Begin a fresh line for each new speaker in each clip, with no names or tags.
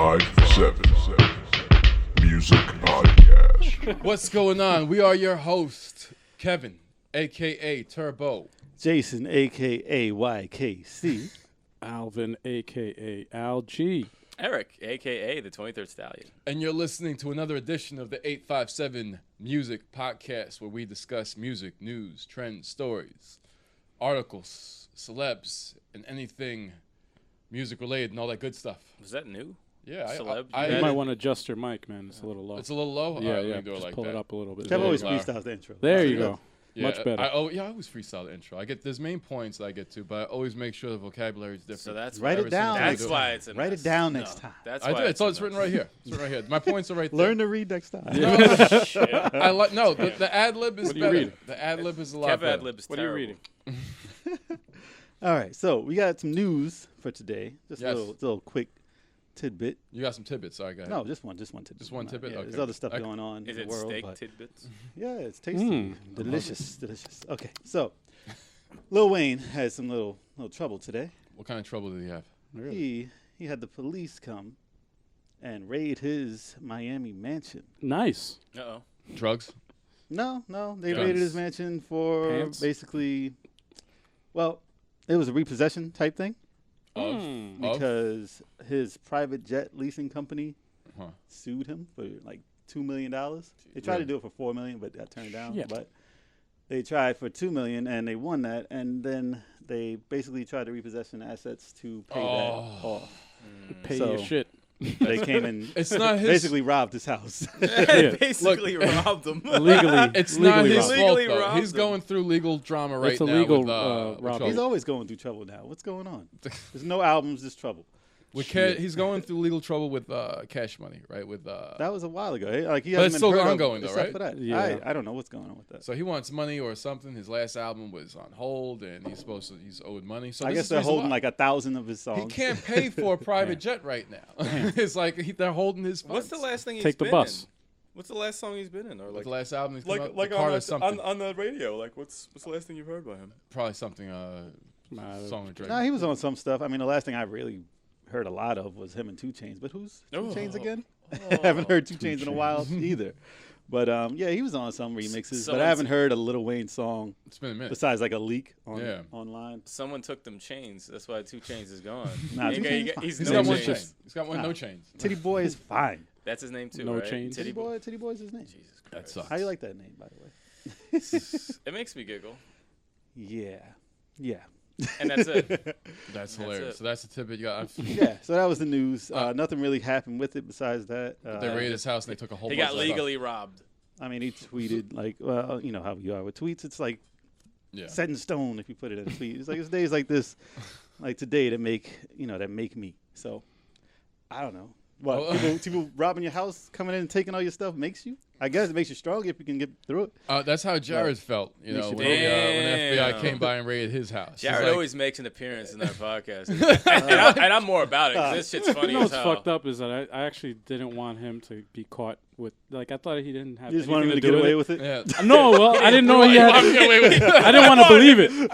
857 Music Podcast.
What's going on? We are your host, Kevin, a.k.c. tur-bo.
Jason, a.k.c. y.k.c.
Alvin, a.k.a. Al G.
Eric, a.k.a. the 23rd Stallion.
And you're listening to another edition of the 857 Music Podcast, where we discuss music, news, trends, stories, articles, celebs, and anything music-related and all that good stuff.
Was that new?
Yeah.
Celeb?
You might want to adjust your mic, man. It's a little low.
It's a little low?
Yeah,
All right,
yeah.
let me do it
Just
like
pull
that.
it up a little bit.
Kev always
louder.
freestyles the intro.
There you go.
Yeah,
Much better.
I always freestyle the intro. There's main points that I get to, but I always make sure the vocabulary is different.
So that's
Write it down.
That's why it's a
Write
mess.
it down next time.
That's
I
why
do. It's written right here. It's written right here. My points are right there.
Learn to read next time.
I like the ad lib is
What are you
better.
reading?
The ad lib is a lot
Kev
better.
ad-lib is
What are you
terrible.
reading?
All right, so we got some news for today. Just
Yes.
a little quick tidbit.
You got some tidbits. Sorry, go ahead.
No, just one tidbit.
Just one tidbit?
Yeah,
Okay.
There's other stuff
I-
going on
Is
in
it
the world.
steak
but
tidbits?
yeah, it's tasty.
Mm.
Delicious. Okay, so Lil Wayne had some little trouble today.
What kind of trouble did he have?
He had the police come and raid his Miami mansion.
Nice.
Uh-oh.
Drugs?
No, they
Guns.
raided his mansion for
Pants?
basically, well, it was a repossession type thing
Of?
because his private jet leasing company
Huh.
sued him for like $2 million. They tried to do it for $4 million, but got turned down.
Shit.
But they tried for $2 million and they won that, and then they basically tried to repossession assets to pay that off.
Pay
So-
your shit.
They came and
It's not his.
basically robbed his house.
Basically robbed them.
Legally.
It's not
legally
his
robbed.
fault
Legally
though.
robbed
He's
them.
going through legal drama right
It's
now.
illegal,
with,
robbery.
He's always going through trouble now. What's going on? There's no albums, just trouble.
he's going through legal trouble with Cash Money, right? With
That was a while ago. Like he
But
hasn't
it's
been
still
heard of
ongoing, though,
except
right?
For that.
Yeah.
I don't know what's going on with that.
so he wants money or something. His last album was on hold, and he's owed money. So
I
this
guess
is
they're
the reason
holding
why.
like 1,000 of his
He
songs.
can't pay for a private jet right now. It's like they're holding his funds.
What's the last thing he's
Take the
been
bus.
in? What's the last song he's been in? Or
Like
like
the last album he's come out,
like
the Carter
on,
something.
on the radio? Like what's the last thing you've heard by him?
Probably something song with Drake.
Nah, he was on some stuff. I mean, the last thing I really heard a lot of was him and 2 Chainz. But who's 2 Chainz again? I haven't heard 2 Chainz in a while either. But yeah, he was on some remixes. But I haven't heard a Lil Wayne song
It's been a minute.
besides like a leak
Yeah.
online.
Someone took them chains. That's why 2 Chainz is gone.
Nah,
He
2
got-
Chainz
he
is
got-
fine.
he's
He's
no
got one
chains.
chain. He's got one
Nah.
no chains.
Titty Boy is fine.
That's his name too,
No
right?
chains.
Titty Boy is his name.
Jesus
That
Christ.
sucks.
How you like that name, by the way?
It makes me giggle.
Yeah.
And that's it.
That's hilarious.
it.
So that's the tidbit you got.
Yeah, so that was the news. Nothing really happened with it besides that.
They raided his house and they took a whole
He
bunch
got
of stuff.
legally robbed.
I mean, he tweeted like, well, you know how you are with tweets. It's like
Yeah.
set in stone if you put it in a tweet. It's like it's days like this, like today, that make me. So I don't know. What people robbing your house, coming in and taking all your stuff makes you? I guess it makes you stronger if you can get through it.
That's how Jared felt,
Makes
when
you
the
Damn.
FBI came by and raided his house.
Jared
He's like,
always makes an appearance in that podcast. and I'm more about it because this shit's funny
You know
as
what's
hell.
fucked up is that I actually didn't want him to be caught with, like, I thought he didn't have
You just
anything
wanted him to
do
get
with
away
it.
with it.
Yeah.
No, well, I didn't know he had. I didn't want to believe it.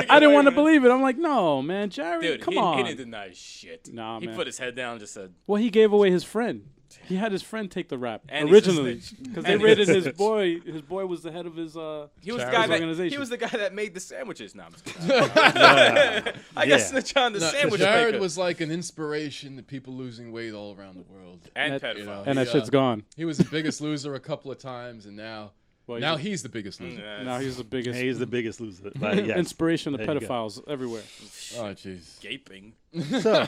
I didn't want to believe it. I'm like, no, man, Jared,
Dude,
come
he
on.
didn't deny shit.
Nah,
he
man.
put his head down and just said,
Well, he gave away his friend. He had his friend take the rap
And he's a
originally
snitch.
because they
And he's a
raided his
snitch.
boy. His boy was the head of his.
he was the
Jared's
guy that
organization.
he was the guy that made the sandwiches. Nah, I'm just kidding. I got snitch on the
No,
sandwich
Jared
maker.
was like an inspiration to people losing weight all around the world.
and
That-
pedophile.
and that
Yeah.
shit's gone.
He was the biggest loser a couple of times, and now he's the biggest loser.
Now he's the biggest.
He's the biggest loser. But yes.
inspiration to
There you go.
pedophiles everywhere.
Oh, jeez.
Gaping.
So,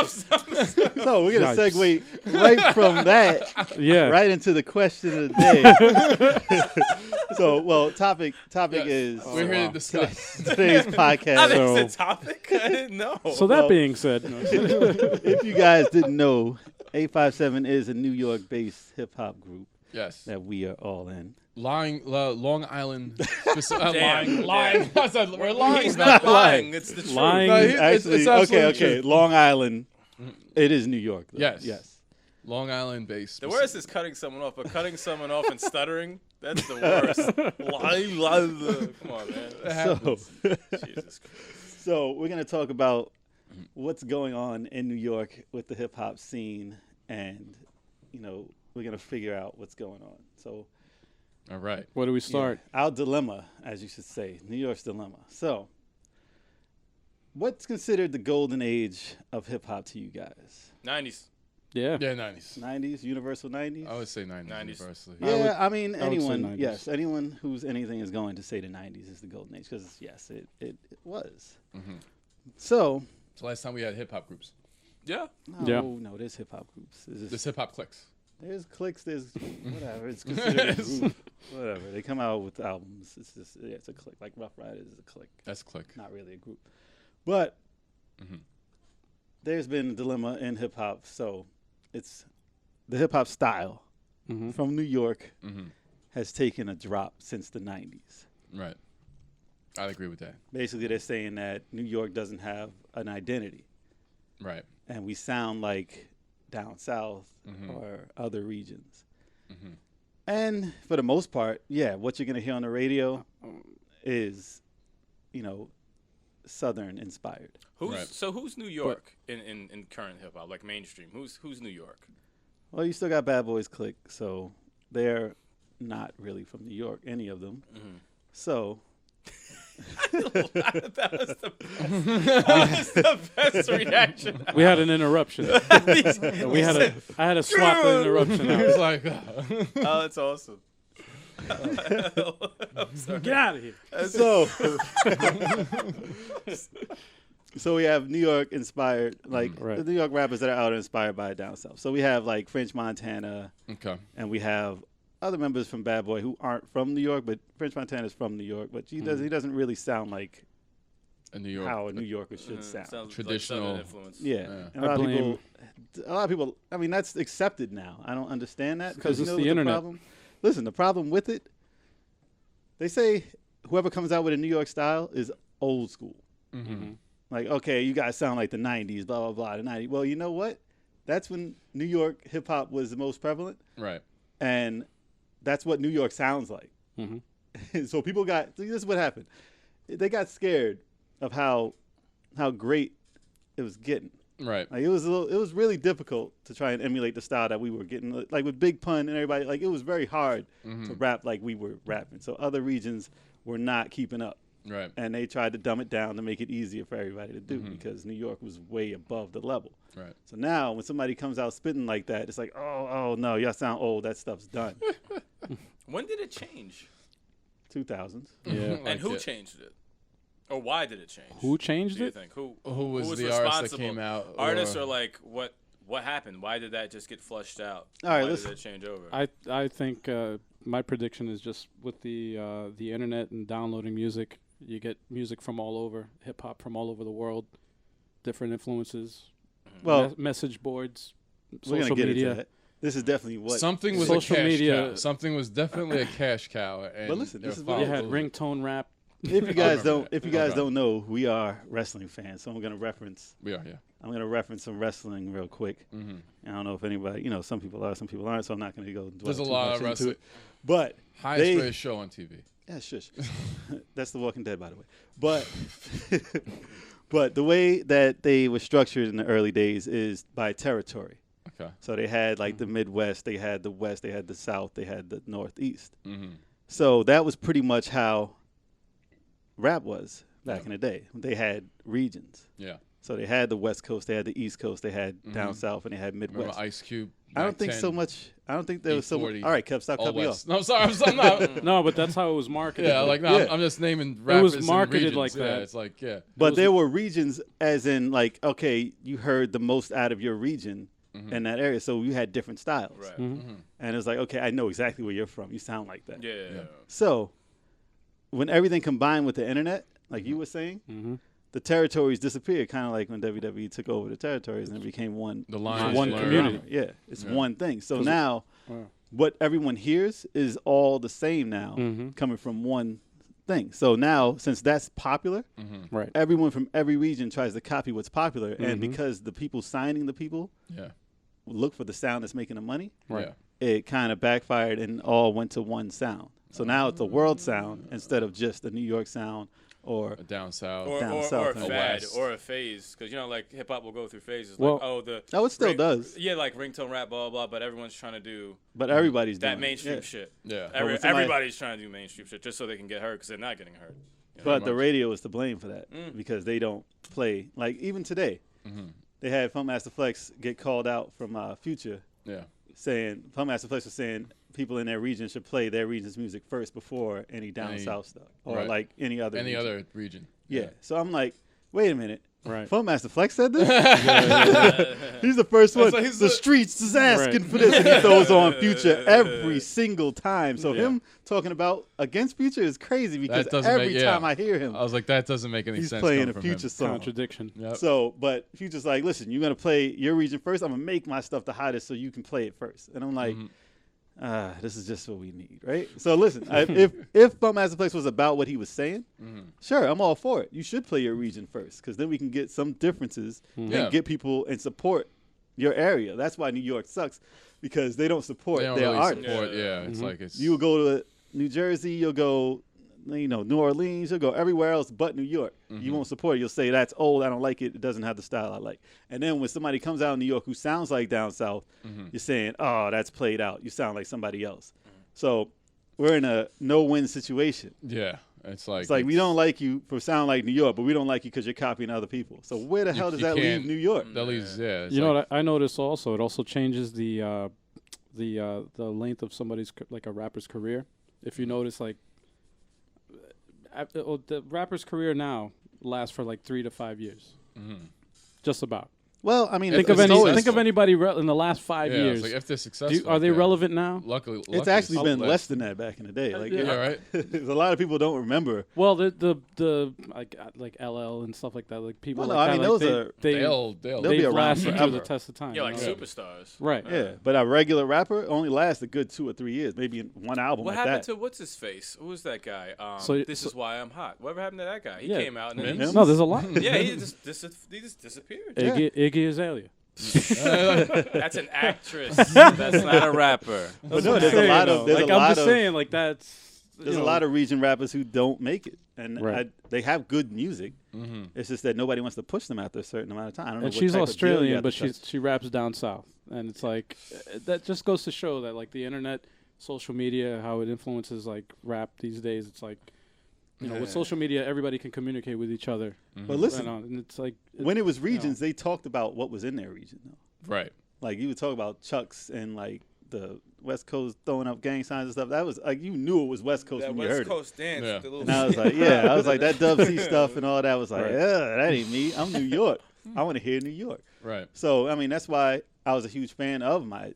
so we're gonna
Yikes.
segue right from that
Yeah.
right into the question of the day. So, well, topic
Yes.
is
We're here
wow.
to discuss.
today's
I
podcast.
think
So-
it's a topic. I didn't know.
So that
Well-
being said,
If you guys didn't know, 857 is a New York-based hip hop group
Yes.
that we are all in.
Long Island.
Damn.
lying. I said, we're lying.
He's
about
not
that.
lying. It's the truth.
Lying.
No, he-
Actually,
it's absolutely
okay.
true.
Long Island. It is New York. Though.
Yes.
Yes.
Long Island based.
The worst is cutting someone off, but cutting someone off and stuttering, that's the worst. Come on, man.
So,
Jesus Christ.
so we're gonna talk about what's going on in New York with the hip hop scene and we're gonna figure out what's going on. So,
All right.
Where do we start?
our dilemma, as you should say, New York's dilemma. So, what's considered the golden age of hip hop to you guys?
90s.
Yeah.
Yeah, 90s.
90s, universal 90s.
I would say 90s.
90s.
Universally.
Yeah,
I
I mean,
I would say
anyone,
90s.
yes, anyone who's anything is going to say the 90s is the golden age because, yes, it was.
Mhm.
So,
It's the last time we had hip hop groups.
Yeah.
no, there's hip hop groups.
There's hip hop cliques.
There's cliques, there's whatever. It's considered a group. Whatever. They come out with albums. It's just, it's a clique. Like Rough Riders is a clique,
That's a clique.
not really a group. But
Mhm.
there's been a dilemma in hip hop. So, it's the hip hop style
Mm-hmm.
from New York
Mhm.
has taken a drop since the 90s.
Right. I'd agree with that.
Basically, they're saying that New York doesn't have an identity,
Right.
and we sound like down south
Mhm.
or other regions.
Mhm.
And for the most part, yeah, what you're gonna hear on the radio is, Southern inspired.
Right.
So who's New York in current hip hop, like mainstream? Who's New York?
Well, you still got Bad Boys Clique, so they're not really from New York, any of them.
Mhm.
So
that was the best reaction.
We had an interruption. I had to swap the interruption
It was
out.
like,
Oh, that's awesome. I'm sorry.
Get out of here.
so so we have New York inspired, like
Right.
the New York rappers that are out inspired by down south. So we have like French Montana,
okay.
and we have other members from Bad Boy who aren't from New York, but French Montana's from New York, but he doesn't really sound like
In New York.
how a New Yorker should
Mhm.
sound.
Sounds
Traditional.
like Southern influence.
Yeah.
Yeah.
And
I
a
blame-
lot of people, I mean, that's accepted now. I don't understand that
Because
you
it's
know
the
what
internet.
problem? Listen, the problem with it, they say whoever comes out with a New York style is old school.
Mm-hmm.
Like, okay, you guys sound like the 90s, blah, blah, blah, the 90s. Well, you know what? That's when New York hip hop was the most prevalent,
Right.
and that's what New York sounds like.
Mhm.
So people got, see, this is what happened. They got scared of how great it was getting.
Right.
Like it was really difficult to try and emulate the style that we were getting. Like with Big Pun and everybody, like it was very hard to rap like we were rapping. So other regions were not keeping up.
Right.
And they tried to dumb it down to make it easier for everybody to do because New York was way above the level.
Right.
So now when somebody comes out spitting like that, it's like, oh no, y'all sound old. That stuff's done.
When did it change?
2000s.
Yeah.
And
Like
who
it.
changed it? Or why did it change?
Who changed
do you
it?
think? Who
was the artist that
responsible?
came out?
Artists are like, what happened? Why did that just get flushed out?
All right,
Why
let's-
did it change over?
I think my prediction is just with the internet and downloading music, you get music from all over, hip hop from all over the world, different influences,
Well,
message boards,
we're
social
gonna get
media.
into that. This is definitely what
Something was
Social
a cash
media-
cow. Something was definitely a cash cow. And
But listen,
they're
this is what-
You
following
had
through.
ringtone rap.
If you guys
remember
don't,
that.
if you guys
Okay.
don't know, we are wrestling fans. So I'm gonna reference
We are, yeah.
some wrestling real quick.
Mm-hmm.
I don't know if anybody, some people are, some people aren't. So I'm not gonna go. dwell
There's a
too
lot
much
of
into
wrestling.
it. But
Highest
They-
rated show on TV.
yeah, shush. That's The Walking Dead, by the way. But but the way that they were structured in the early days is by territory.
Okay.
So they had like the Midwest, they had the West, they had the South, they had the Northeast.
Mm-hmm.
So that was pretty much how rap was back in the day. They had regions.
Yeah.
So they had the West Coast, they had the East Coast, they had down
Mhm.
South, and they had
Remember
Midwest.
Ice Cube?
I don't
Mac
think
10,
so much. I don't think there was so much.
840,
All right, Kev, stop
All
cutting me off.
West. No, I'm sorry. I'm not.
No, but that's how it was marketed.
Yeah, like no,
Yeah.
I'm just naming
was
rappers. and
marketed
regions.
like
Yeah,
that.
it's like yeah.
But
was-
there were regions, as in like, okay, you heard the most out of your region in that area, so you had different styles.
right.
Mm-hmm.
And it was like, okay, I know exactly where you're from. You sound like that.
Yeah.
So when everything combined with the internet, like you were saying,
Mm-hmm.
the territories disappeared, kind of like when WWE took over the territories and it became one.
The lines
one
blurred.
community.
Yeah, it's
Yeah.
one thing. So
'Cause-
now,
Wow.
what everyone hears is all the same now,
Mhm.
coming from one thing. So now, since that's popular,
Mm-hmm.
Right.
everyone from every region tries to copy what's popular, and
Mhm.
because the people signing the people
Yeah.
look for the sound that's making the money,
Right.
Yeah.
it kind of backfired and all went to one sound. So now it's a world sound instead of just a New York sound or
Down south.
Or,
Down
or,
south
or a
and
fad
west.
or a phase, because like hip hop will go through phases.
Well-
it still does.
Yeah, like ringtone rap, blah blah. But everyone's trying to do
But everybody's
that
doing
mainstream
it.
shit.
Yeah.
when somebody-
Everybody's trying to do mainstream shit just so they can get heard, because they're not getting heard.
But the
much.
radio is to blame for that because they don't play. Like even today, they had Funkmaster Flex get called out from Future,
Yeah.
saying Funkmaster Flex was saying people in their region should play their region's music first before any down south stuff or
right.
like any other
Any
region.
other region.
Yeah. So I'm like, wait a minute.
Right.
Funkmaster Flex said this? He's the first one.
like he's
The
the-
streets is asking
Right.
for this. And he throws on Future every single time. So
Yeah.
him talking about against Future is crazy because
doesn't
every
make- yeah.
time I hear him,
I was like, that doesn't make any
he's
sense.
playing
coming
a
from
Future
him.
song.
Contradiction.
Yep.
So, but Future's like, listen, you're going to play your region first. I'm going to make my stuff the hottest so you can play it first. And I'm like, this is just what we need, right? So listen, if Funkmaster Flex was about what he was saying, sure, I'm all for it. You should play your region first because then we can get some differences
Yeah.
and get people and support your area. That's why New York sucks because they don't support
They don't
their
really
artists.
support. Yeah. It's like it's.
You will go to New Jersey, you'll go, New Orleans, you'll go everywhere else but New York. You won't support it. You'll say, that's old, I don't like it, it doesn't have the style I like. And then when somebody comes out of New York who sounds like down south, you're saying, oh, that's played out. You sound like somebody else. So we're in a no-win situation.
Yeah. It's like.
It's like we don't like you for sounding like New York, but we don't like you because you're copying other people. So where the hell does
you
that leave
can't-
New York?
That leaves. Yeah. It's
You know
like,
what I noticed also? It also changes the length of somebody's like a rapper's career. If you notice, like the rapper's career now lasts for like 3 to 5 years, just about.
Well, I mean,
Think
it's
of any-
always-
Think of anybody in the last 5
yeah,
years.
It's like if they're successful.
Are they
yeah.
relevant now?
Luckily,
It's actually been less than that back in the day. Like,
Yeah. Right.
a lot of people don't remember.
Well, the like LL and stuff like that, like people.
Well,
like
no, I
that,
mean,
like
those are-
They'll
They'll
they
be around
lasted through
forever.
the test of time.
Yeah, like
you know?
superstars.
Right.
Yeah, but a regular rapper only lasts a good 2 or 3 years, maybe in one album
What
like
happened
that.
to what's his face? Who was that guy?
So-
This is why I'm hot. Whatever happened to that guy? He
Yeah.
came out and then
Mims?
No, there's a lot.
yeah, he just disappeared.
Iggy Azalea.
That's an actress. That's not a rapper.
But no, there's a lot of there's
like
a
I'm
lot
just
of
saying, like that's
there's a lot of region rappers who don't make it, and
Right.
they have good music. It's just that nobody wants to push them after a certain amount of time. I don't know.
And
what
she's
type of deal you
Australian,
have
but
to touch.
she raps down south, and it's like that just goes to show that like the internet, social media, how it influences like rap these days. It's like with social media, everybody can communicate with each other.
But listen,
And it's like
when it was regions, they talked about what was in their region. Though.
Right.
Like you would talk about Chucks and like the West Coast throwing up gang signs and stuff. That was like you knew it was West Coast
That
when you heard
West Coast dance.
Yeah.
With the little
it. And I was like, yeah, I was like that Dub C stuff and all that was like, yeah, that ain't me. I'm New York. I want to hear New York.
Right.
So I mean that's why I was a huge fan of my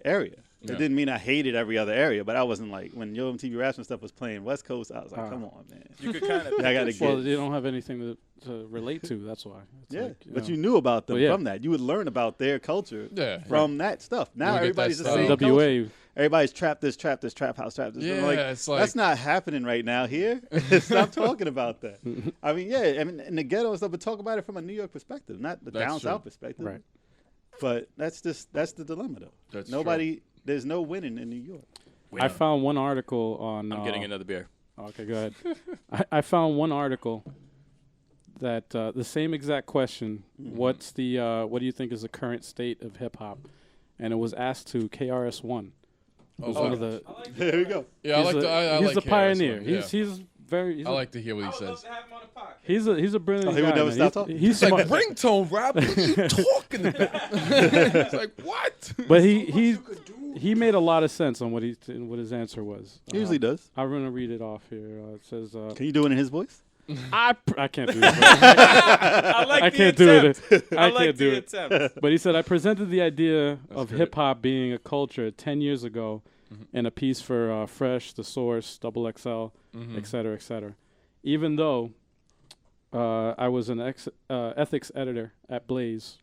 area.
Yeah.
It didn't mean I hated every other area, but I wasn't like when Yo MTV Raps and stuff was playing West Coast. I was like, come on, man.
You could kind of.
I gotta
well,
get.
they don't have anything to relate to. That's why. It's
Yeah,
like,
but
know.
you knew about them
Well, yeah.
from that. You would learn about their culture
Yeah.
from that stuff. Now
would get
everybody's
that
the
stuff.
same culture.
WA.
Everybody's trap this, trap house, trap this.
Yeah,
Like,
it's like-
that's not happening right now here. Stop talking about that. I mean, yeah, I mean, in the ghetto and stuff, but talk about it from a New York perspective, not the
That's
down
true.
south perspective.
Right.
But that's the dilemma, though.
That's
There's no winning in New York.
I found one article on.
I'm getting another beer.
Okay, go ahead. I found one article that the same exact question. What do you think is the current state of hip hop? And it was asked to KRS-One. Who's one of the.
There we go.
Yeah, I
he's
like
the,
the. I
he's
like
the
KRS-One,
pioneer.
Yeah.
He's very. He's
I like to hear what he says.
He's a brilliant
Oh, he
guy.
would never
man.
stop talking?
He's
It's like
smart.
ringtone rap. What are you talking about? It's like what?
But he made a lot of sense on what his answer was.
He usually does.
I'm gonna read it off here. It says,
Can you do it in his voice?
I can't do it.
I like
I
the
can't do
attempt.
it. I
I like
can't do
the
it.
attempt.
But he said, I presented the idea of
great.
hip hop being a culture 10 years ago in a piece for Fresh, The Source, Double XL, et cetera, et cetera. Even though I was an ethics editor at Blaze,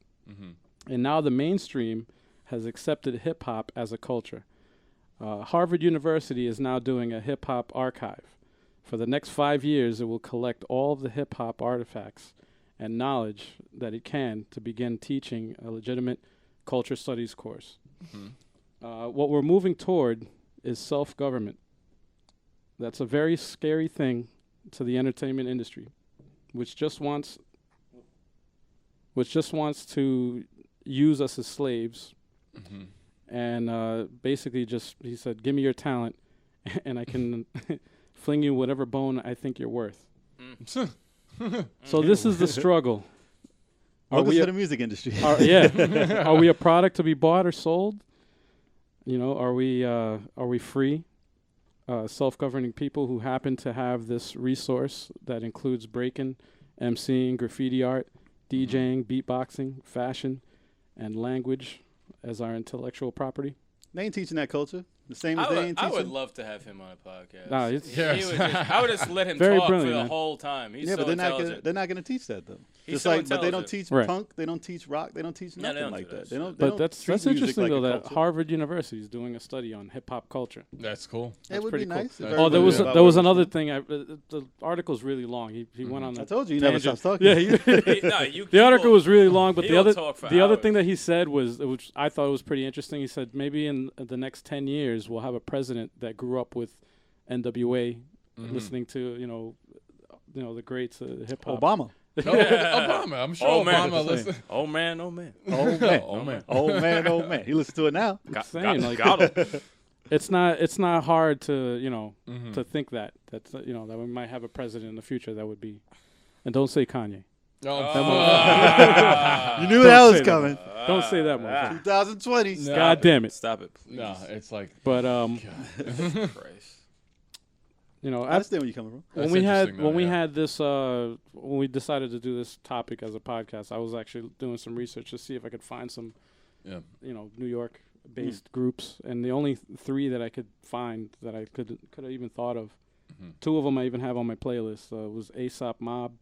and now the mainstream has accepted hip hop as a culture. Harvard University is now doing a hip hop archive. For the next 5 years, it will collect all of the hip hop artifacts and knowledge that it can to begin teaching a legitimate culture studies course. What we're moving toward is self-government. That's a very scary thing to the entertainment industry, which just wants to use us as slaves, and basically he said, "Give me your talent, and I can fling you whatever bone I think you're worth." So this is the struggle.
Welcome to the music industry.
Are we a product to be bought or sold? You know, are we free, self-governing people who happen to have this resource that includes breaking, MCing, graffiti art, DJing, beatboxing, fashion, and language as our intellectual property?
They ain't teaching that culture. The same as they ain't
I
teaching.
would love to have him on a podcast.
Nah,
I would just let him
Very
talk
brilliant,
for the
man.
whole time. He's so
but
intelligent.
they're not gonna teach that though.
He's
Just
so
like, but they don't
intelligent.
teach
Right.
punk. They don't teach rock. They don't teach
No,
nothing
they don't
like
do
that.
that
They don't.
shit.
They
But
don't
that's
treat music
interesting
like
though
a
that
culture.
Harvard University is doing a study on hip hop culture.
That's cool.
It would
pretty
be
cool.
nice. if
Oh,
Oh,
everybody
there was
knew about
there was
where
another
it's
thing. The article's really long. He went on.
from. I
A
told you, you never
tangent.
stop talking.
Yeah, the article was really long, but
he'll
the
talk for
other
hours.
thing that he said was, which I thought was pretty interesting. He said maybe in the next 10 years we'll have a president that grew up with NWA, listening to you know the greats hip hop.
Obama.
No, Obama. I'm sure
Oh, man.
Obama listen.
Oh man, oh man.
Oh man.
Oh man.
Oh man. Oh man. He listens to it now.
Saying, like,
got him.
It's not hard to to think that that we might have a president in the future that would be, and don't say Kanye.
No,
You knew that
Don't
was
say
coming.
Don't say that, motherfucker.
2020.
No.
God damn it.
Stop it, please.
no, it's like
But
Christ.
you know,
I understand where you're coming from.
when
That's
we had
interesting, though,
when we
yeah.
had this when we decided to do this topic as a podcast, I was actually doing some research to see if I could find some
yeah.
New York based groups, and the only three that I could find that I could have even thought of, two of them I even have on my playlist, was Aesop Mob,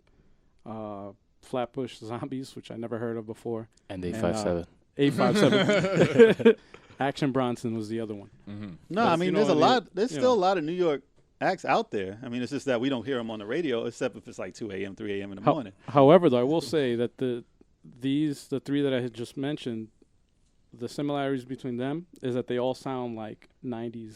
Flatbush Zombies, which I never heard of before,
And
857. 857. Action Bronson was the other one.
No,
But
I
you
mean,
know,
there's a
the-
lot. There's
you
still a
know.
lot of New York acts out there. I mean, it's just that we don't hear them on the radio, except if it's like 2 a.m., 3 a.m. in the morning.
However, though, I will say that the three that I had just mentioned, the similarities between them is that they all sound like 90s.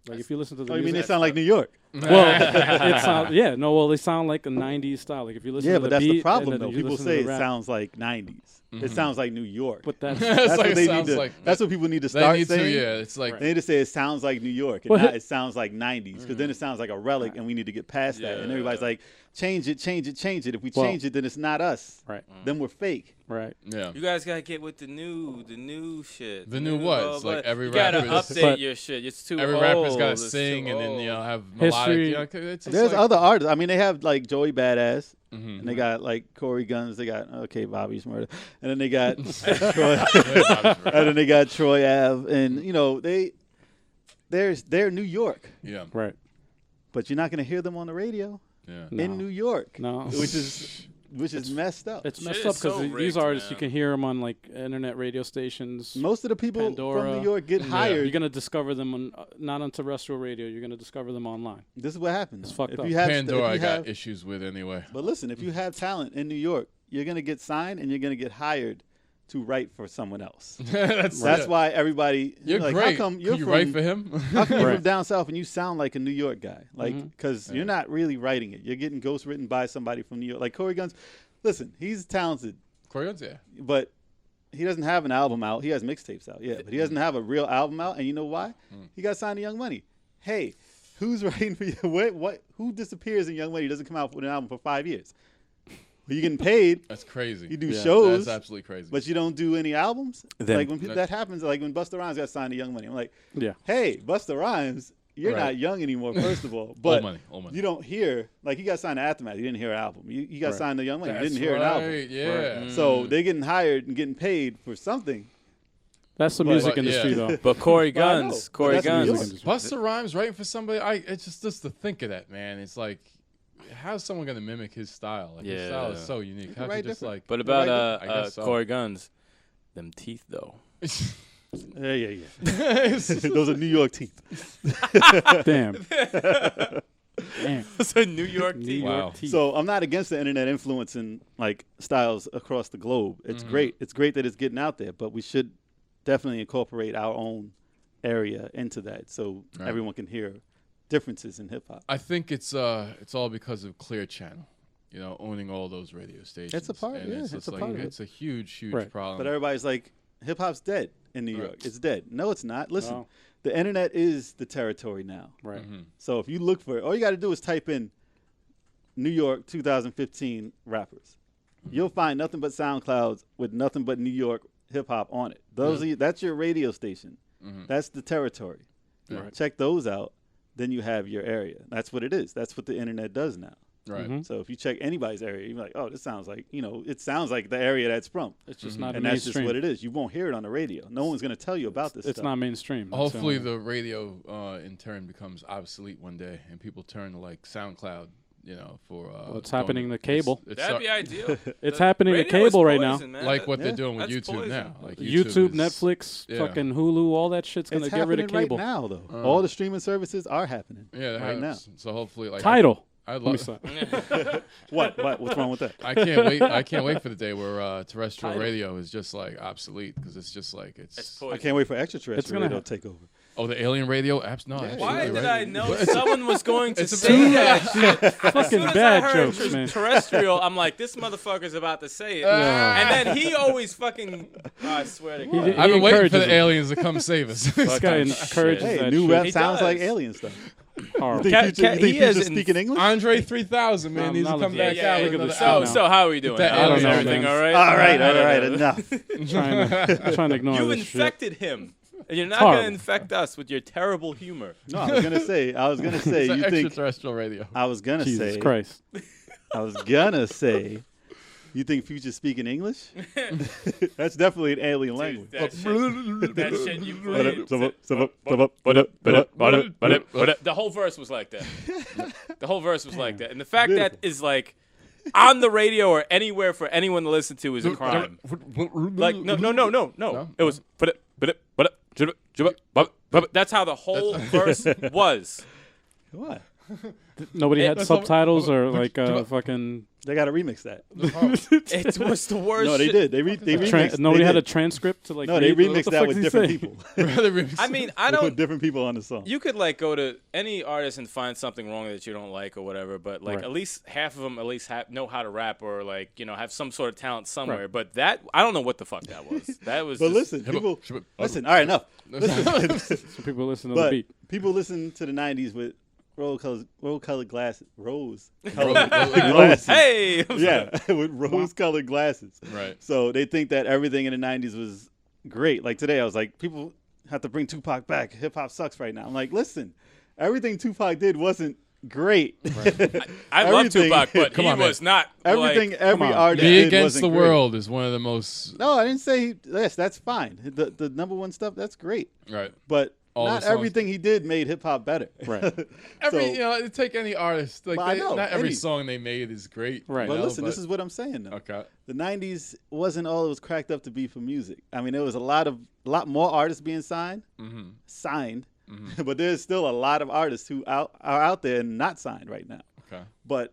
Like if you listen to the
Oh, you mean they
music,
sound like New York?
well, it sound, well, they sound like a 90s style. Like if you listen
Yeah,
to
but
the
that's
beat
the problem,
and then
though.
you
People
listen
say
to
it
the rap.
sounds like 90s. It sounds like New York.
But that's
It's
That's
like
what
it
they need
sounds
to.
like
That's what people need to
they
start
need
saying.
to. Yeah, it's like
They need to say it sounds like New York, and
Well,
not it sounds like 90s, because then it sounds like a relic, and we need to get past that. And everybody's like, change it, change it, change it. If we
Well-
change it, then it's not us.
right,
Then we're fake.
right.
yeah.
You guys gotta get with the new shit.
The new what? It's like every
you gotta
rapper's-
update
But
your shit. It's too
Every
old.
rapper's got to
It's
sing
too
and then
old.
have
History-
melodic. It's just
There's
like,
other artists. I mean, they have like Joey Badass,
Mhm.
and they got like Corey Guns. They got Bobby's Murder, and then they got Troy, and then they got Troy Ave, and they're New York,
Yeah,
Right.
but you're not gonna hear them on the radio
yeah.
No.
in New York,
No.
which is messed up.
It's
Shit
messed
is
up because
so
these
rigged,
artists,
man.
you can hear them on like internet radio stations.
Most of the people
Pandora.
from New York get
Yeah.
hired.
You're gonna discover them on not on terrestrial radio. You're gonna discover them online.
This is what happens.
It's fucked
if
up.
you have,
Pandora,
if
I
you
got
have,
issues with anyway.
but listen, if you have talent in New York, you're gonna get signed and you're gonna get hired to write for someone else.
That's
That's why everybody.
You're
like,
great.
How come you're
Can you
from,
write for him?
How come you're
Right.
from down south and you sound like a New York guy? Like,
Mhm.
because you're not really writing it. You're getting ghost written by somebody from New York. Like Corey Guns. Listen, he's talented,
Choreos, yeah.
but he doesn't have an album out. He has mixtapes out, yeah, but he doesn't have a real album out. And you know why? He got signed to Young Money. Hey, who's writing for you? What? Who disappears in Young Money doesn't come out with an album for 5 years? Well, you're getting paid.
That's crazy.
You do
Yeah.
shows.
That's absolutely crazy.
But you don't do any albums?
Then-
Like when that happens, like when Busta Rhymes got signed to Young Money, I'm like,
Yeah.
hey, Busta Rhymes, you're
Right.
not young anymore, first of all. But
old money.
you don't hear, like he got signed to Aftermath, you didn't hear an album. You got
Right.
signed to Young Money,
That's
you didn't hear an album.
right, yeah.
Right.
So they're getting hired and getting paid for something.
That's the
But-
music
But,
industry,
yeah.
though.
But Corey
But I know,
Guns,
but
Corey
that's New
Guns.
York.
Busta Rhymes writing for somebody. It's just to think of that, man. It's like, how's someone gonna mimic his style? Like his style is
Yeah.
so unique. How
Right,
could just
different.
like?
But about
I guess so.
Corey Guns, them teeth though.
Yeah. Those are New York teeth.
Damn. Damn.
It's a New York
New
teeth.
Wow.
York teeth.
So I'm not against the internet influencing like styles across the globe. It's great. It's great that it's getting out there, but we should definitely incorporate our own area into that so
Right.
everyone can hear differences in hip hop.
I think it's all because of Clear Channel, owning all those radio stations.
It's a part,
and
yeah,
it's
it's
just
a part of it.
it's a huge
Right.
problem.
But everybody's like, hip hop's dead in New
Right.
York. It's dead. No, it's not. Listen,
No.
the internet is the territory now.
Right.
Mm-hmm.
So if you look for it, all you got to do is type in New York 2015 rappers. You'll find nothing but SoundClouds with nothing but New York hip hop on it. That's your radio station. That's the territory.
Right.
Check those out. Then you have your area. That's what it is. That's what the internet does now.
Right.
Mhm.
So if you check anybody's area, you're like, oh, this sounds like, it sounds like the area that's from.
It's just not
And that's
mainstream.
just what it is. You won't hear it on the radio. No one's going to tell you about this
It's
stuff.
not mainstream. That's
Hopefully
only-
the radio in turn becomes obsolete one day and people turn to like SoundCloud, for
it's happening to cable.
That'd be ideal.
It's
The
happening to
radio is
cable right now.
poison, man.
like what
Yeah.
they're doing with
That's
YouTube
poison.
now. Like
YouTube,
is-
Netflix,
yeah.
fucking Hulu, all that shit's gonna
It's
get rid
happening
of cable.
right now, though. All the streaming services are happening.
Yeah, that
right now.
happens. So hopefully, like
Title.
I
Let me
love.
stop.
What? What's wrong with that?
I can't wait. I can't wait for the day where terrestrial
Title.
radio is just like obsolete because it's just like
It's
it's.
poison.
I can't wait for extraterrestrial
It's gonna
radio
ha-
to take over.
Oh, the alien radio apps. No, absolutely,
Why did
right?
I know someone was going to
It's a
say that shit? As
Fucking
soon as I
bad
heard
jokes, man.
terrestrial, I'm like, this motherfucker's about to say it.
Yeah.
And then he always fucking, I swear to God.
did-
I've been waiting for
encourages
the
them.
aliens to come save us.
This guy encourages
Hey,
that
new
shit.
rap
He
sounds like
does.
alien stuff.
Horrible.
You think
Cat-
Future
he is
Future's
in-
speaking English?
Andre 3000, man,
I'm
needs to
not
come
looking-
back
Yeah,
out
yeah.
with another
So,
album.
so how are we doing?
That
How's
alien
everything
man.
all right?
All right, enough.
trying to ignore
You
this shit.
infected him. And you're not
Horrible.
going to infect us with your terrible humor.
No, I was gonna say,
It's
you think
extraterrestrial radio.
I was gonna
Jesus
say,
Christ.
I was gonna say, you think Future's speaking English? That's definitely an alien language.
That shit you played. The whole verse was like that. The whole verse was like that. And the fact that is like on the radio or anywhere for anyone to listen to is a crime. Like no. It was that's how the whole verse was.
What?
Nobody had
That's
subtitles or like fucking.
They got to remix that.
It was the worst.
No, they
shit.
did. They remixed.
Nobody
they
had a
did.
transcript to like.
No, they
read what
remixed
the
that
fuck
with
did he
different
say?
people.
I mean, I
They put
don't.
different people on the song.
You could like go to any artist and find something wrong that you don't like or whatever, but like
Right.
at least half of them at least know how to rap or like have some sort of talent somewhere.
Right.
But that I don't know what the fuck that was. That was.
But
just-
listen, people. Listen. All right, enough. Listen.
Some people listen to the
But
beat.
people listen to the '90s with rose-colored glasses.
Rose-colored
Glasses.
Hey.
Yeah, with rose-colored glasses.
Right.
So they think that everything in the '90s was great. Like today, I was like, people have to bring Tupac back. Hip hop sucks right now. I'm like, listen, everything Tupac did wasn't great.
I love
Everything-
Tupac, but
Come
he
on, man.
was not.
Everything
Like,
every
on.
artist
Be
did
Against
wasn't
the
great.
World is one of the most
No, I didn't say yes. That's fine. The number one stuff, that's great.
right.
But
All
not
the songs-
everything he did made hip hop better.
Right.
Every
So-
take any artist, like
But I know,
not every
any.
song they made is great.
Right.
But listen, this is what I'm saying though.
okay.
The '90s wasn't all it was cracked up to be for music. I mean, there was a lot more artists being signed, but there's still a lot of artists who are out there and not signed right now.
Okay.
But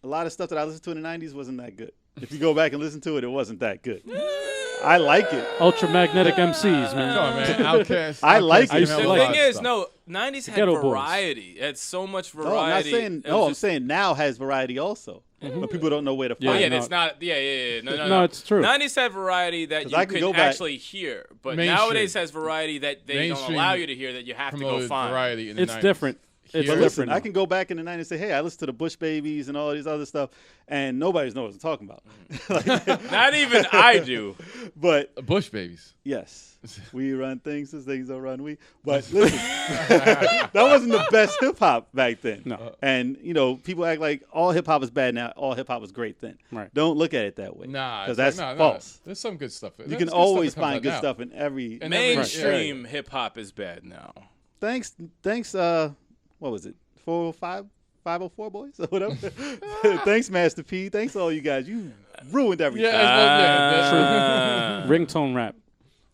a lot of stuff that I listened to in the '90s wasn't that good. If you go back and listen to it, it wasn't that good. I like it.
Ultramagnetic MCs, man.
Come on, man. Outkast.
I like
Outkast
it.
came
The
out
the
with a lot
thing
of
is,
stuff.
no, '90s had
Ghetto Boys.
variety. It had so much
No, I'm not
variety.
saying.
It
No,
was
I'm
just-
saying now has variety also, but people don't know where to
Yeah,
Oh,
find
yeah,
it.
no.
it's not. Yeah. No.
No, it's true.
'90s had variety that
'Cause
you
I can
could
go back-
actually hear, but
Mainstream.
nowadays has variety that they don't
Mainstream
allow you to hear that you have to go
Promoted
find.
variety in the
It's
90s.
different. It's
Here-
But listen,
different.
I
now.
can go back in the '90s and say, "Hey, I listened to the Bush Babies and all these other stuff," and nobody's knows what I'm talking about.
Not even I do.
But
Bush Babies.
yes, we run things as things don't run we. But listen, that wasn't the best hip hop back then.
No.
And people act like all hip hop is bad now. All hip hop was great then.
Right.
Don't look at it that way.
Nah,
because
it's
that's
like,
false.
There's some good stuff.
You can always find good stuff in every.
And
Mainstream hip hop is bad now.
Thanks. What was it? 405, 504 boys or whatever. Thanks, Master P. Thanks all you guys. You ruined everything.
Yeah,
Ringtone rap.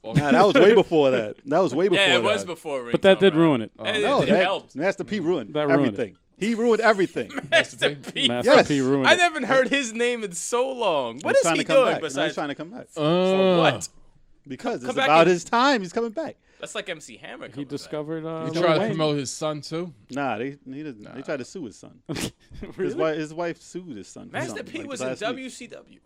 Nah, that was way before that. That was way before
Yeah, it
that.
was before.
But that did
Ringtone,
ruin it.
right?
No,
It
that,
helped.
Master P ruined
That ruined
everything. He ruined everything.
Master P.
Master
Yes.
P ruined
I
it.
never heard his name in so long. What
He's
is
trying
he
to come
doing
back. No,
besides
he's trying to come back.
for what?
Because
come
it's
back
about
and-
his time. He's coming back.
That's like MC Hammer.
He
coming back.
discovered.
He
Lil
tried to
Wayne.
promote his son too.
Nah, they tried to sue his son.
Really?
His wife sued his son. for
Master
something,
P
like,
was in
last week.
WCW.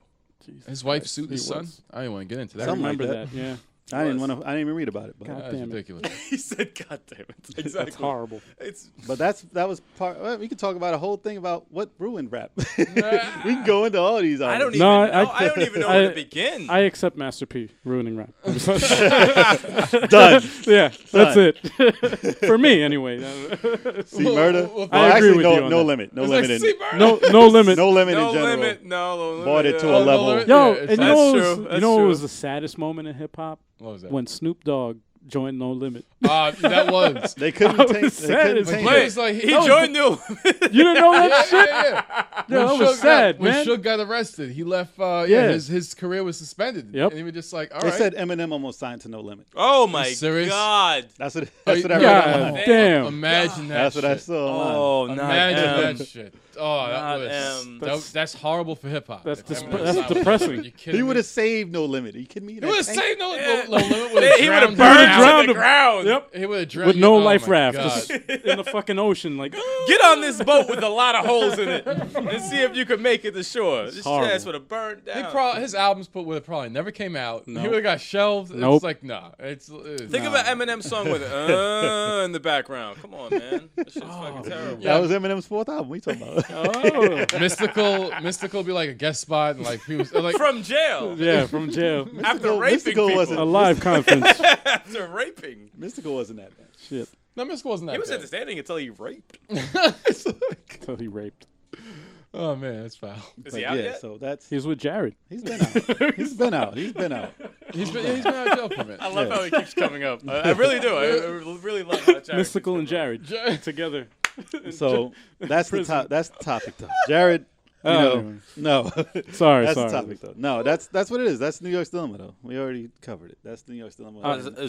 Jesus
His wife
Christ,
sued his
he
son.
was.
I didn't want to get into that.
I
Something like
remember
that.
that. Yeah,
I didn't even read about it, but
God
That's
damn it.
ridiculous.
He said, "God damn it!" Exactly.
That's horrible.
It's
that was part. Well, we could talk about a whole thing about what ruined rap. We can go into all these.
I don't
albums.
even
No,
know. I don't even know where to begin.
I accept Master P ruining rap.
Done.
Yeah, that's
Done.
it. For me, anyway.
See murder.
well,
Well,
I agree
actually,
with
no,
you on
no
that.
limit. No
It's like,
limit.
see,
In,
Bert?
No limit.
no limit
no
in general.
limit. No limit.
Brought it to
Oh,
a
no
level.
limit?
Yo,
Yeah,
and
it's
you
like-
know,
That's
what was,
true.
you
That's
know what
true.
was the saddest moment in hip hop?
What was that?
When Snoop Dogg joined No Limit.
That was.
They couldn't
I
take.
was
They
sad
couldn't
as
take
But
it.
it was like
He joined New Limit.
You didn't know that
Yeah,
shit?
yeah.
Yeah, that
When
was
Suge
sad,
when
man.
Suge got arrested, he left.
Yeah.
His career was suspended.
Yep.
And he was just like, all
They
right.
said Eminem almost signed to No Limit.
Oh my
serious?
God.
That's what.
Are
That's
you-
what I read
God
online.
damn.
Imagine that.
That's what I
shit.
saw online.
Oh, not
Imagine
M.
that shit. Oh, that
Not
was.
M.
That's horrible for hip hop.
That's
If
dis-
Eminem
that's
signed with
depressing.
Snoop, you kidding
He
me?
would have saved No Limit. Are you kidding me?
He
That
would have
tank-
saved no
Yeah.
limit.
He would have
drowned
burned
him
down
out.
to the ground.
Yep.
He would have drowned
With no
oh
life
my
raft,
God.
just in the fucking ocean, like
Get on this boat with a lot of holes in it and see if you can make it to shore. This
horrible.
ass would have burned down.
His albums would have probably never came out.
No.
He would have got shelved.
Nope.
It's like nah. It's
Think of an Eminem song with in the background. Come on, man. This shit's fucking terrible.
That was Eminem's fourth album. What are you talking about?
oh
Mystical be like a guest spot and like people like
From jail.
yeah, from jail,
After raping
Mystical
people.
wasn't-
a live conference.
After raping.
Mystical wasn't that bad.
Shit,
no Mystical wasn't that
He was
bad.
understanding until he raped.
It's like-
so he raped.
oh man, that's foul.
Is
But
he out
yeah,
yet?
so that's
He was with Jared.
he's been out. He's been out. He's been out.
He's been out of jail for a minute.
I love
Yeah.
how he keeps coming up. I really do. I really love how Jared
Mystical and
keeps coming
Jared
Jared.
together.
So that's the top. That's the topic though. Jared. You
Oh,
know,
anyway.
no.
Sorry,
That's
sorry.
the topic though. No, that's what it is. That's New York's dilemma though. We already covered it. That's New York's dilemma.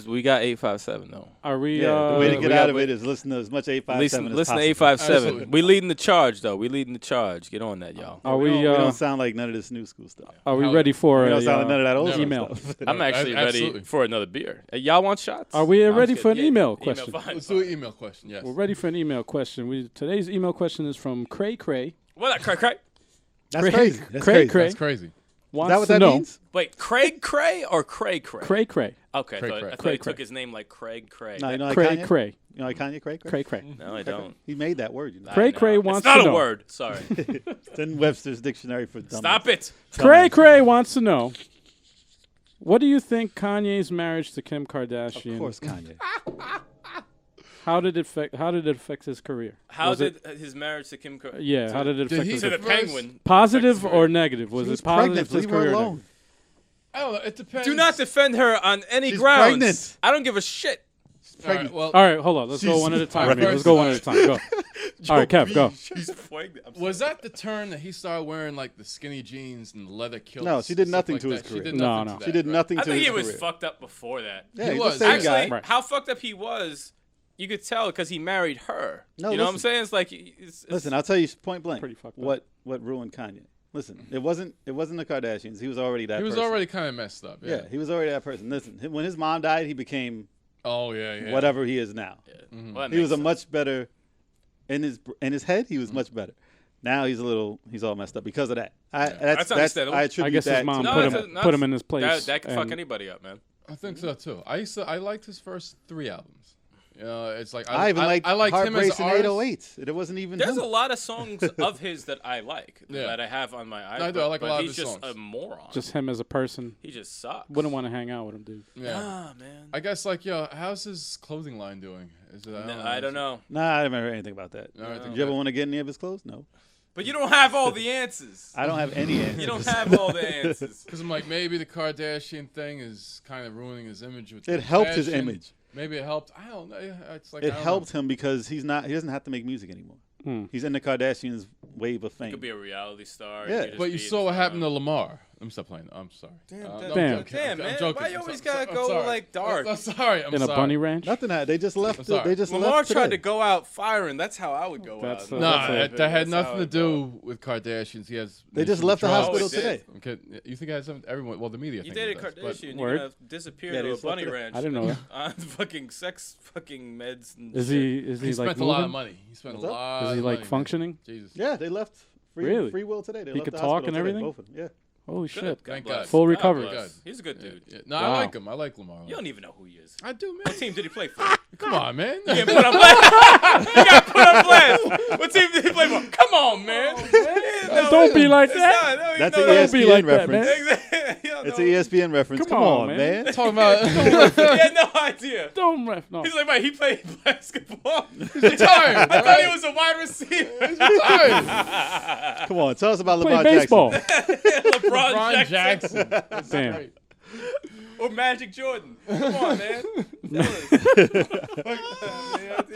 We got 857 though.
Are we?
yeah, the way to
we
get
got-
out of it is listen to as much 857 as
Listen to
possible.
857.
Absolutely.
We leading the charge though. We leading the charge. Get on that, y'all.
Are
We
we?
don't sound like none of this new school stuff.
Are we
How-
ready for
We
a
don't sound like none of that old
never.
school
email?
stuff.
I'm actually
Absolutely.
ready for another beer. Y'all want shots?
Are we
No, I'm
ready
just
for an
kidding.
email
Email,
question?
fine,
Let's
fine.
do an email question. Yes.
We're ready for an email question. Today's email question is from Cray Cray.
What up, Craig? Craig?
That's crazy. That's
Cray
crazy.
Cray.
That's crazy.
Is
Wants
that what
to
that
know.
means?
Wait, Craig Cray or Cray Cray?
Cray Cray.
Okay,
Cray
I
Cray.
thought
Cray
he
Cray.
took his name like Craig Cray.
No, you know like
Cray
Kanye?
Cray.
You know like Kanye? Cray?
Cray Cray.
No, I don't.
He made that word. You know.
Cray
I know.
Cray wants
It's not
to
a
know.
word. Sorry.
It's in Webster's dictionary for dumb.
Stop it.
Cray Cray wants to know. What do you think Kanye's marriage to Kim Kardashian?
Of course, Kanye.
How did it affect his career?
How
Was
did
it,
his marriage to Kim?
yeah? How did it
Did
affect
he-
his
To the
First-
Penguin?
positive
affect
or
his
negative? Was
She's
it positive
pregnant.
to his
Leave her
career? or
alone.
I don't know. It depends.
Do not defend her on any
She's
grounds.
pregnant.
I don't give a shit.
All right, well,
All right, hold on. Let's go
She's
one at a time.
pregnant.
here. Let's go one at a time. Go. All right, Kev, go.
She's pregnant. I'm
was that the turn that he started wearing like the skinny jeans and the leather kilts?
No, she did
stuff
nothing
like
to his
that? She
career.
did
No,
nothing
no.
to that,
She did
right?
nothing
I
to
think
his
he was
career.
fucked up before that.
Yeah,
He
he's
was.
the same
Actually,
guy.
Right.
how fucked up he was, you could tell because he married her.
No,
you know what I'm
listen.
saying? It's like, it's,
Listen, I'll tell you point blank.
Pretty fucked up.
What ruined Kanye? Listen, it wasn't the Kardashians. He was already that.
He was
person.
already kind of messed up.
Yeah, he was already that person. Listen, when his mom died, he became
Oh yeah.
whatever he is now.
well, that
He was
makes
a much better in his head. He was much better. Now he's all messed up because of that.
That's understandable.
I
I
attribute
guess
that
his mom
to
No,
put
that's
him
a-
put him in his place.
sense. That could fuck
and-
anybody up, man.
I think so too. I liked his first 3 albums. You know, it's like
I even liked
I liked him as
Heartbreaks
an
in
artist.
808. It wasn't even
There's
him.
a lot of songs of his that I like
Yeah.
that I have on my iPod.
I do. I like a
but
lot of
he's
his
just
songs.
a moron.
Just him as a person.
He just sucks.
Wouldn't want to hang out with him, dude.
Yeah.
Ah, man.
I guess like how's his clothing line doing? Is it,
I don't know.
Nah, I don't remember anything about that.
No, I think
Did you ever want to get any of his clothes? No.
But you don't have all the answers.
I don't have any answers.
You don't have all the answers.
Because I'm like, maybe the Kardashian thing is kind of ruining his image. With
It
the
helped his
fashion.
image.
Maybe it helped. I don't know. It's like
It
I don't
helped him because he doesn't have to make music anymore. He's in the Kardashians' wave of
He
fame.
could be a reality star.
Yeah.
He could
But
just
you
be
saw
in
what
front
happened to
of-
Lamar. me stop playing. I'm sorry.
Damn,
I'm
damn.
joking.
Damn,
I'm
man.
joking.
Why you
I'm
always
so-
gotta
I'm
go
sorry.
like dark?
I'm sorry. I'm
In a
sorry.
bunny ranch.
Nothing. They just left.
I'm sorry.
They just
Lamar
left
tried
today.
to go out firing. That's how I would go
That's,
out.
Nah,
That's
that had
That's
nothing
how
to
it go.
do with Kardashians. He has.
They just
mentioned
left the
drugs.
hospital
Oh, it
today.
Okay, you think I had something? Everyone, well, the media.
You
thinks
dated
it does, but-
Kardashian.
Word.
You're gonna disappear
Yeah,
to
they
a
just left
bunny
today.
ranch.
I didn't know that.
On fucking sex fucking meds and
Is
shit.
he
He
like
spent a lot of
moving?
money. He spent
What's
a
up?
lot.
Is he
of
like
money, man.
functioning?
Jesus.
Yeah, they left
Really?
free will today. They
He
left
could
the
talk
hospital
and
today,
everything?
both of them. Yeah.
Holy
Good.
shit!
Thank
bless.
God.
Full
God
recovery.
bless.
Good.
He's a good dude.
Yeah. No, I
Wow.
like him. I like Lamar.
You don't even know who he is.
I do,
What
man.
team did he play for?
Come on, man.
He got put on blast. He got put on blast. What team did he play for? Come on, man.
Don't be like that.
That's
an
an
Don't be like
ESPN
that,
reference.
man.
It's an ESPN reference.
Come
Come
on,
on,
man.
man.
Talking about.
He had no idea.
Don't ref. No.
He's like, wait, he played basketball.
He's retired.
I thought he was a wide receiver.
Retired.
Come on, tell us about
Play
Lamar
baseball.
LeBron
Ron
Jackson.
Jackson. That's
Damn.
great.
Or Magic Jordan. Come on, man. Tell us.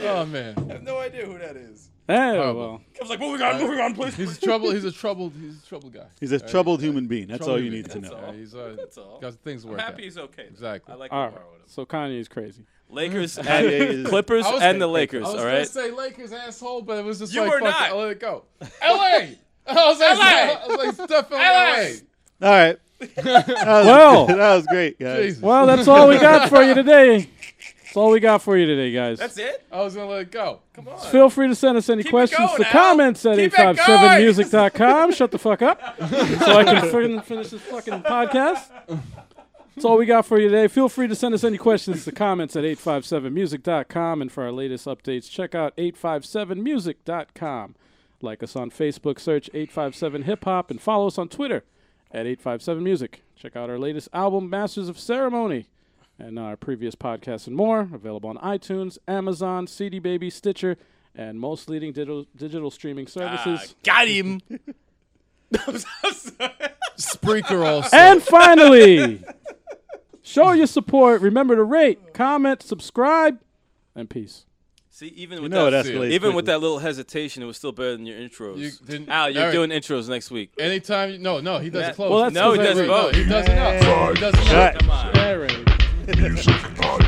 Oh man.
I have no idea who that is.
Oh well.
I was like, moving on, please.
He's trouble. He's a troubled guy.
He's a troubled human being. That's all you need to
That's
know.
all.
Yeah, he's
That's all.
got things to
I'm
work
happy
out.
he's okay. though.
Exactly.
I like
All
Lamar
right.
with him.
So Kanye's crazy.
Lakers
Kanye
and
is-
Clippers
I was
and the
gonna-
Lakers.
I was
All
gonna
right.
say Lakers asshole, but it was just
You
like
were
fuck
not.
it, I let it go. L.A. I was like, I was like definitely L.A.
All right.
Well,
that was great, guys.
Jesus.
well, that's all we got for you today. That's all we got for you today, guys.
That's it.
I was gonna let it go.
Come on.
Feel free to send us any
Keep it
questions
going,
to
Al.
comments at
Keep it going.
857music.com. Shut the fuck up so I can finish this fucking podcast. That's all we got for you today. Feel free to send us any questions to comments at 857music.com. And for our latest updates, check out 857music.com. Like us on Facebook, search 857 Hip Hop, and follow us on Twitter at 857music. Check out our latest album, Masters of Ceremony, and our previous podcasts and more, available on iTunes, Amazon, CD Baby, Stitcher, and most leading digital streaming services.
Got him. I'm so sorry.
Spreaker also.
And finally, show your support. Remember to rate, comment, subscribe, and peace.
See, even
You
with
know it
that,
escalates.
even with
quickly.
that little hesitation, it was still better than your intros.
You didn't-
Al, you're
Eric.
doing intros next week.
Anytime, no, he does
That-
it close.
Well, that's
No, he
'cause I
does
rate.
both.
He does it up. He does it
All
up.
right.
Come on.
Yeah, right.
Music Podcast.